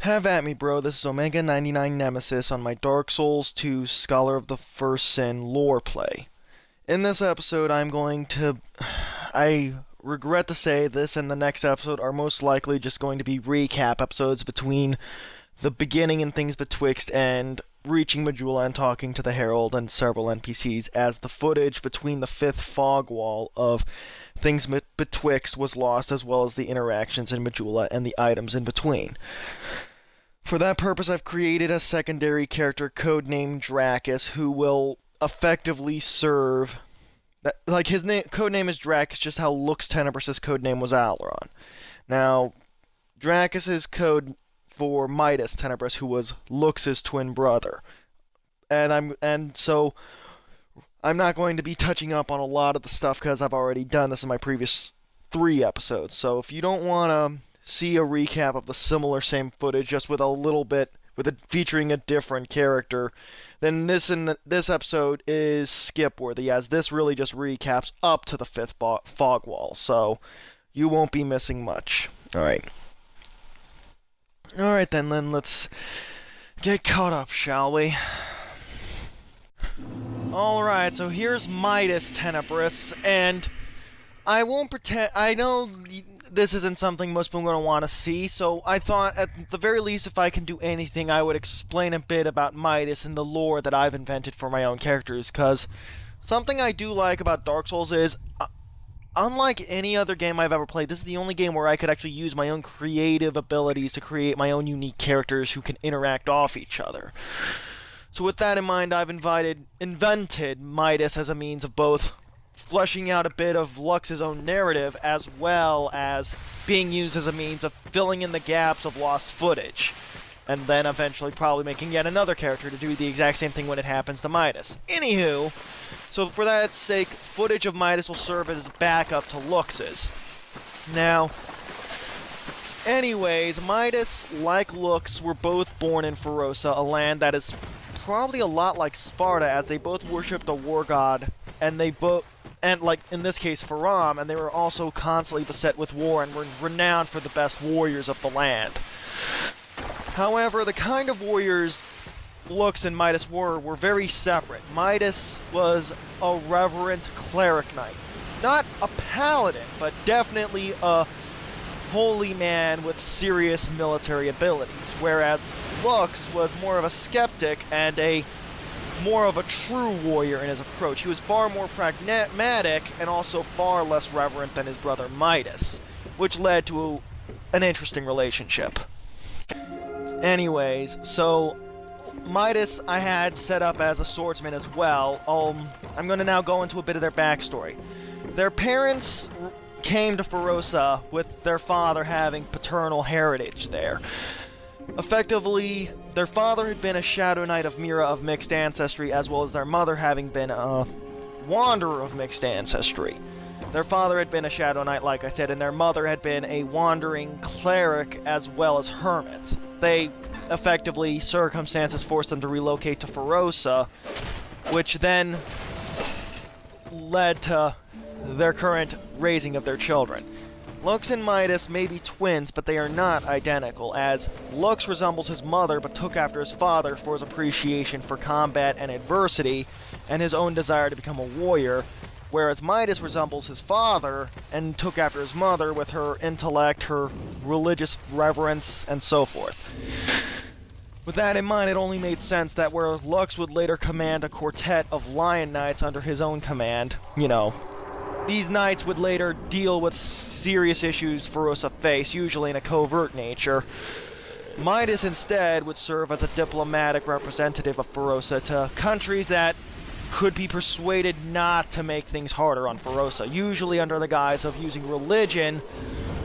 Have at me, bro. This is Omega 99 Nemesis on my Dark Souls 2 Scholar of the First Sin lore play. In this episode, I'm going to. I regret to say this and the next episode are most likely just going to be recap episodes between the beginning and things betwixt and reaching Majula and talking to the Herald and several NPCs, as the footage between the fifth fog wall of things betwixt was lost, as well as the interactions in Majula and the items in between. For that purpose, I've created a secondary character codenamed Dracus, who will effectively serve. Like, his codename is Dracus, just how Lux Tenebrous' codename was Alaron. Now, Dracus's code for Mitis Tenebrous, who was Lux's twin brother. So I'm not going to be touching up on a lot of the stuff because I've already done this in my previous 3 episodes. So if you don't want to see a recap of the similar same footage, just with a little bit, featuring a different character, then this episode is skip-worthy, as this really just recaps up to the fifth fog wall. So you won't be missing much. Alright then, let's get caught up, shall we? Alright, so here's Mitis Tenebrous, and I won't pretend. I know this isn't something most people are going to want to see, so I thought at the very least, if I can do anything, I would explain a bit about Mitis and the lore that I've invented for my own characters, because something I do like about Dark Souls is, unlike any other game I've ever played, this is the only game where I could actually use my own creative abilities to create my own unique characters who can interact off each other. So with that in mind, I've invented Mitis as a means of both fleshing out a bit of Lux's own narrative, as well as being used as a means of filling in the gaps of lost footage, and then eventually probably making yet another character to do the exact same thing when it happens to Mitis. Anywho, so for that sake, footage of Mitis will serve as a backup to Lux's. Now, anyways, Mitis, like Lux, were both born in Ferosa, a land that is probably a lot like Sparta, as they both worshipped a war god, and like in this case Faram, and they were also constantly beset with war and were renowned for the best warriors of the land. However, the kind of warriors Lux and Mitis were very separate. Mitis was a reverent cleric knight. Not a paladin, but definitely a holy man with serious military abilities, whereas Lux was more of a skeptic and more of a true warrior in his approach. He was far more pragmatic and also far less reverent than his brother Mitis, which led to an interesting relationship. Anyways, so Mitis I had set up as a swordsman as well. I'm going to now go into a bit of their backstory. Their parents came to Ferosa with their father having paternal heritage there. Effectively, their father had been a Shadow Knight of Mira of mixed ancestry, as well as their mother having been a Wanderer of mixed ancestry. Their father had been a Shadow Knight, like I said, and their mother had been a wandering cleric as well as hermit. They effectively, circumstances forced them to relocate to Ferosa, which then led to their current raising of their children. Lux and Mitis may be twins, but they are not identical, as Lux resembles his mother but took after his father for his appreciation for combat and adversity, and his own desire to become a warrior, whereas Mitis resembles his father and took after his mother with her intellect, her religious reverence, and so forth. With that in mind, it only made sense that where Lux would later command a quartet of Lion Knights under his own command, these knights would later deal with serious issues Ferosa faced, usually in a covert nature. Mitis instead would serve as a diplomatic representative of Ferosa to countries that could be persuaded not to make things harder on Ferosa, usually under the guise of using religion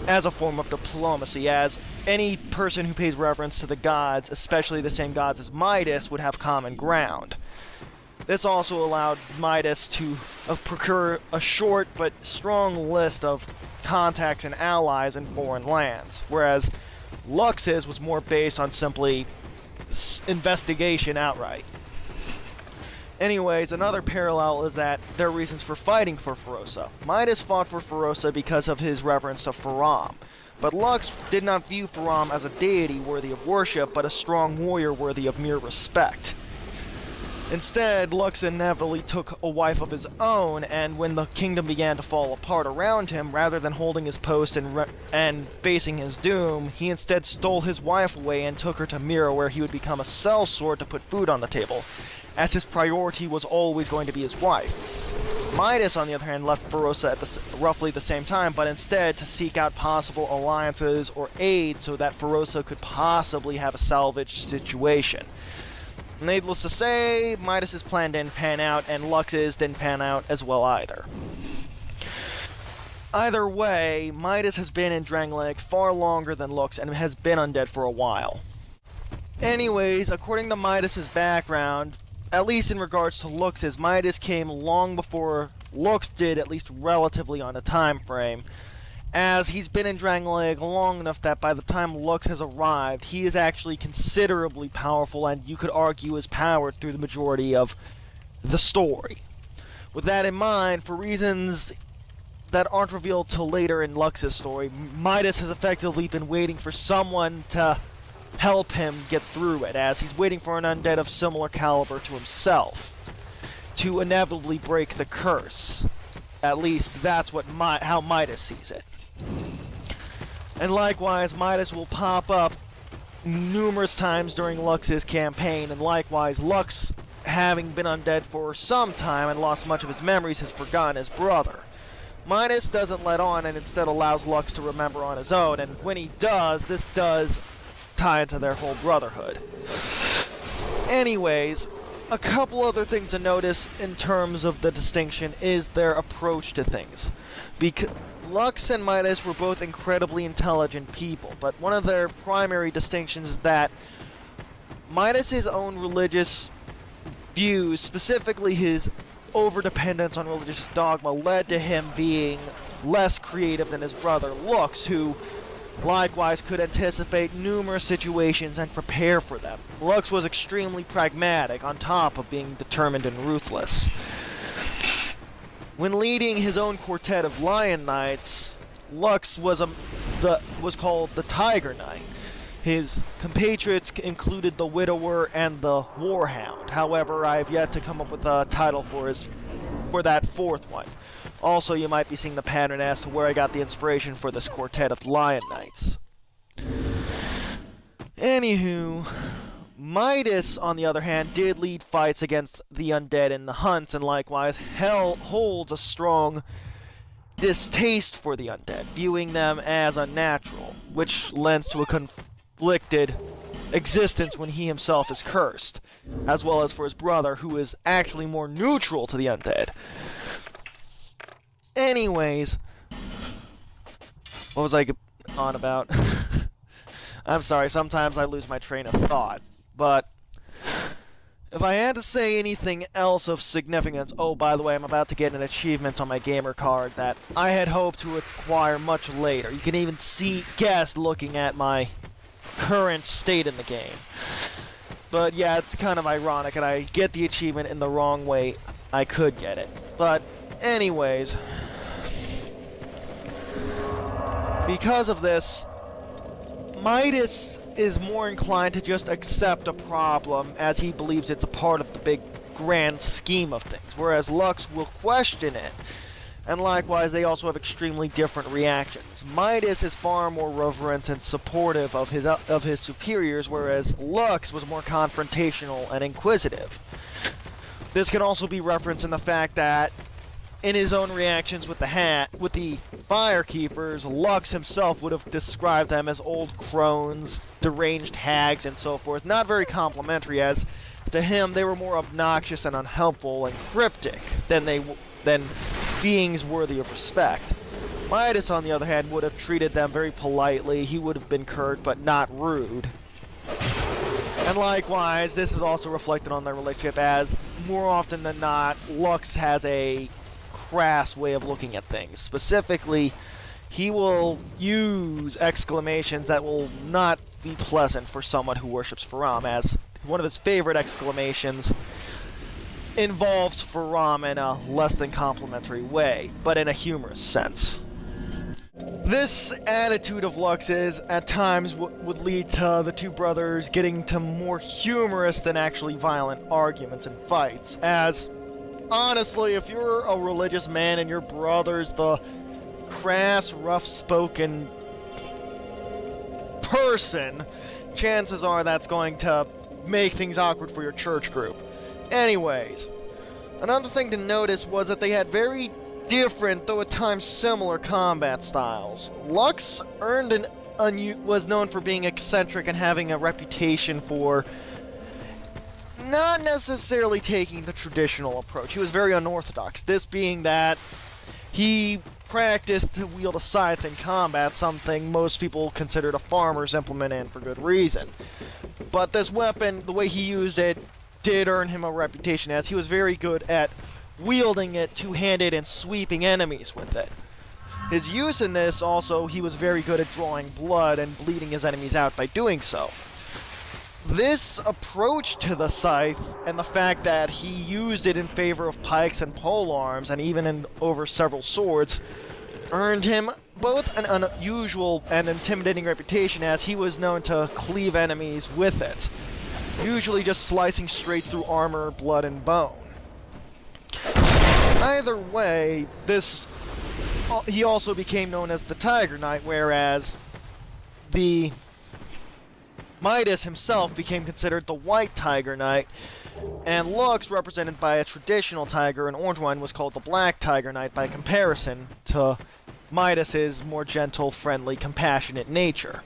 as a form of diplomacy, as any person who pays reverence to the gods, especially the same gods as Mitis, would have common ground. This also allowed Mitis to procure a short but strong list of contacts and allies in foreign lands, whereas Lux's was more based on simply investigation outright. Anyways, another parallel is that there are reasons for fighting for Ferosa. Mitis fought for Ferosa because of his reverence of Faram, But Lux did not view Faram as a deity worthy of worship, but a strong warrior worthy of mere respect. Instead, Lux inevitably took a wife of his own, and when the kingdom began to fall apart around him, rather than holding his post and facing his doom, he instead stole his wife away and took her to Mira, where he would become a sellsword to put food on the table, as his priority was always going to be his wife. Mitis, on the other hand, left Ferosa at roughly the same time, but instead to seek out possible alliances or aid so that Ferosa could possibly have a salvage situation. Needless to say, Midas' plan didn't pan out, and Lux's didn't pan out as well either. Either way, Mitis has been in Drangleic far longer than Lux and has been undead for a while. Anyways, according to Midas' background, at least in regards to Lux's, Mitis came long before Lux did, at least relatively on a time frame, as he's been in Drangleic long enough that by the time Lux has arrived, he is actually considerably powerful, and you could argue is powered through the majority of the story. With that in mind, for reasons that aren't revealed till later in Lux's story, Mitis has effectively been waiting for someone to help him get through it, as he's waiting for an undead of similar caliber to himself to inevitably break the curse. At least that's what how Mitis sees it. And likewise, Mitis will pop up numerous times during Lux's campaign, and likewise, Lux, having been undead for some time and lost much of his memories, has forgotten his brother. Mitis doesn't let on and instead allows Lux to remember on his own, and when he does, this does tie into their whole brotherhood. Anyways, a couple other things to notice in terms of the distinction is their approach to things. Because Lux and Mitis were both incredibly intelligent people, but one of their primary distinctions is that Mitis' own religious views, specifically his overdependence on religious dogma, led to him being less creative than his brother Lux, who likewise could anticipate numerous situations and prepare for them. Lux was extremely pragmatic, on top of being determined and ruthless. When leading his own quartet of Lion Knights, Lux was called the Tiger Knight. His compatriots included the Widower and the Warhound. However, I have yet to come up with a title for that fourth one. Also, you might be seeing the pattern as to where I got the inspiration for this quartet of Lion Knights. Anywho, Mitis, on the other hand, did lead fights against the undead in the hunts, and likewise holds a strong distaste for the undead, viewing them as unnatural, which lends to a conflicted existence when he himself is cursed, as well as for his brother, who is actually more neutral to the undead. Anyways, what was I on about? I'm sorry, sometimes I lose my train of thought, but if I had to say anything else of significance, oh, by the way, I'm about to get an achievement on my gamer card that I had hoped to acquire much later. You can even guess looking at my current state in the game. But yeah, it's kind of ironic, and I get the achievement in the wrong way I could get it. But anyways, because of this, Mitis is more inclined to just accept a problem as he believes it's a part of the big grand scheme of things, whereas Lux will question it. And likewise, they also have extremely different reactions. Mitis is far more reverent and supportive of his superiors, whereas Lux was more confrontational and inquisitive. This can also be referenced in the fact that in his own reactions with the Firekeepers, Lux himself would have described them as old crones, deranged hags, and so forth. Not very complimentary, as to him they were more obnoxious and unhelpful and cryptic than beings worthy of respect. Mitis, on the other hand, would have treated them very politely. He would have been curt, but not rude. And likewise, this is also reflected on their relationship, as more often than not, Lux has a crass way of looking at things. Specifically, he will use exclamations that will not be pleasant for someone who worships Faram, as one of his favorite exclamations involves Faram in a less than complimentary way, but in a humorous sense. This attitude of Lux's at times would lead to the two brothers getting to more humorous than actually violent arguments and fights, as honestly, if you're a religious man and your brother's the crass, rough-spoken person, chances are that's going to make things awkward for your church group. Anyways, another thing to notice was that they had very different, though at times similar, combat styles. Lux was known for being eccentric and having a reputation for not necessarily taking the traditional approach. He was very unorthodox, this being that he practiced to wield a scythe in combat, something most people considered a farmer's implement, and for good reason. But this weapon, the way he used it, did earn him a reputation, as he was very good at wielding it two-handed and sweeping enemies with it. His use in this also, he was very good at drawing blood and bleeding his enemies out by doing so. This approach to the scythe, and the fact that he used it in favor of pikes and polearms, and even over several swords, earned him both an unusual and intimidating reputation, as he was known to cleave enemies with it, usually just slicing straight through armor, blood, and bone. Either way, he also became known as the Tiger Knight, whereas the Mitis himself became considered the White Tiger Knight, and Lux, represented by a traditional tiger, and Orange was called the Black Tiger Knight by comparison to Mitis's more gentle, friendly, compassionate nature.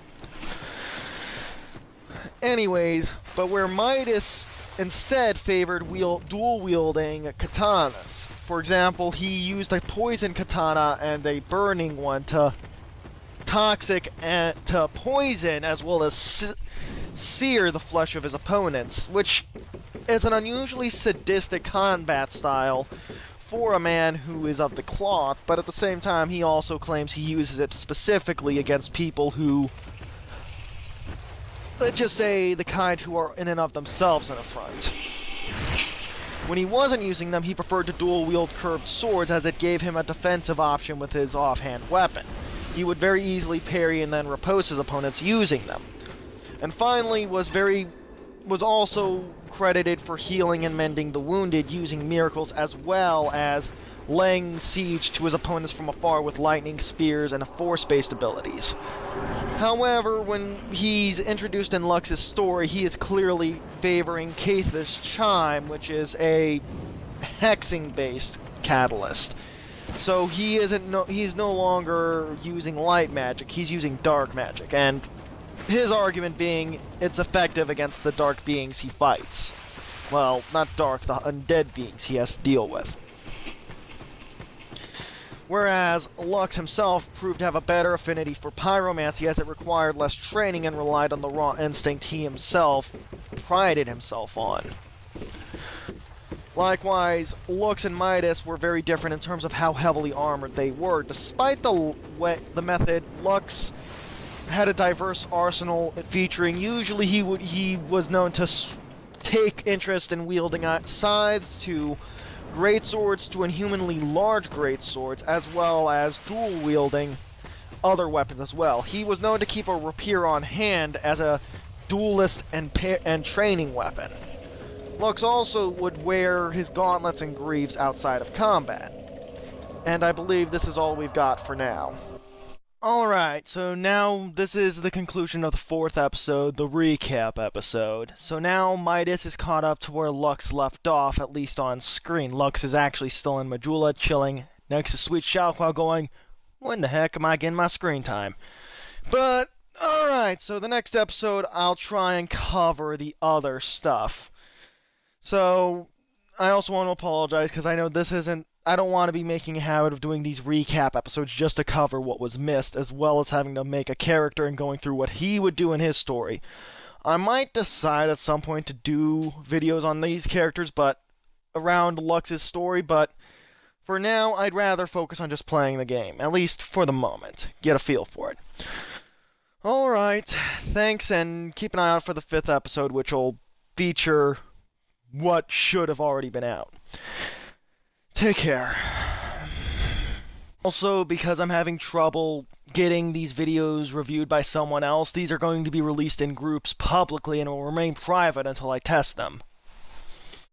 Anyways, but where Mitis instead favored dual-wielding katanas. For example, he used a poison katana and a burning one to toxic and to poison, as well as sear the flesh of his opponents, which is an unusually sadistic combat style for a man who is of the cloth, but at the same time he also claims he uses it specifically against people who, let's just say, the kind who are in and of themselves an affront. When he wasn't using them, he preferred to dual-wield curved swords, as it gave him a defensive option with his offhand weapon. He would very easily parry and then repulse his opponents using them. And finally, was also credited for healing and mending the wounded using miracles, as well as laying siege to his opponents from afar with lightning spears and force-based abilities. However, when he's introduced in Lux's story, he is clearly favoring Caith's Chime, which is a hexing-based catalyst. So he's no longer using light magic, he's using dark magic, and his argument being it's effective against the dark beings he fights. Well, not dark, the undead beings he has to deal with. Whereas Lux himself proved to have a better affinity for pyromancy, as it required less training and relied on the raw instinct he himself prided himself on. Likewise, Lux and Mitis were very different in terms of how heavily armored they were. Despite the method, Lux had a diverse arsenal featuring, usually he was known to take interest in wielding scythes to greatswords to inhumanly large greatswords, as well as dual-wielding other weapons as well. He was known to keep a rapier on hand as a duelist and training weapon. Lux also would wear his gauntlets and greaves outside of combat. And I believe this is all we've got for now. Alright, so now this is the conclusion of the 4th episode, the recap episode. So now Mitis is caught up to where Lux left off, at least on screen. Lux is actually still in Majula, chilling next to Sweet Xiaohua, going, when the heck am I getting my screen time? But, alright, so the next episode I'll try and cover the other stuff. So, I also want to apologize, because I know this isn't, I don't want to be making a habit of doing these recap episodes just to cover what was missed, as well as having to make a character and going through what he would do in his story. I might decide at some point to do videos on these characters, but around Lux's story, but for now, I'd rather focus on just playing the game, at least for the moment. Get a feel for it. Alright, thanks, and keep an eye out for the 5th episode, which will feature what should have already been out. Take care. Also, because I'm having trouble getting these videos reviewed by someone else, these are going to be released in groups publicly and will remain private until I test them.